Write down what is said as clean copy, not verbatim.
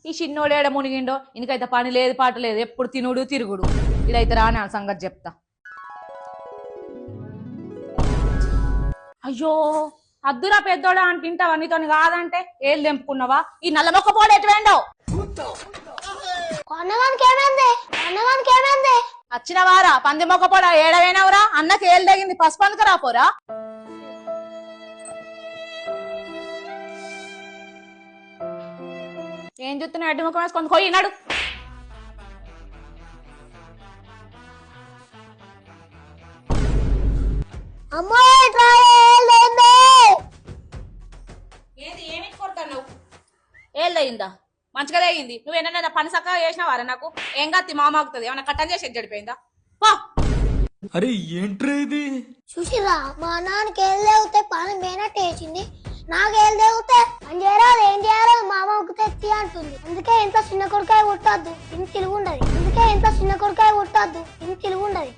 ఈ చిన్నోడు ఏడ మునిగిండో ఇంకైతే పని లేదు పాట లేదు ఎప్పుడు తినుడు తిరుగుడు ఇదైతే రాని సంగతి చెప్తా అయ్యో అద్దురా పెద్దోడా అని తింటావా నీతో కాదంటే ఏళ్ళు తెంపుకున్నావా ఈ నల్ల మొక్క పోడు ఎటు వేండవు వచ్చిన వారా పంది మొక్క పోడ ఏడవేనవరా అన్నకి ఏళ్ళు తగింది పసుపు అందుకు రాపోరా ఏం చూస్తున్నా అడ్డు ముఖం వేసుకొని పోయినాడు ఏది ఏమి కొడతావు ఏళ్ళయిందా మంచిగా అయింది నువ్వేనా పని చక్కగా చేసినవారా నాకు ఏం కత్తి మామాగుతుంది ఏమన్నా కట్టం చేసి చెడిపోయిందా అరే ఏంట్రా ఇది చూసిరా మా నాన్నకి ఏళ్ళు తెగితే పని మేనట్టు వేసింది నాకు ఏళ్ళు తెగితే పని చేయరాదు ఏం చేయాలో మా అమ్మకు తెచ్చి అంటుంది అందుకే ఇంత చిన్న కొడుకాయ కొట్టద్దు ఇంత తెలుగు ఉండదు అందుకే ఇంత చిన్న కొడుకాయ కొట్టద్దు ఇంత తెలుగు ఉండదు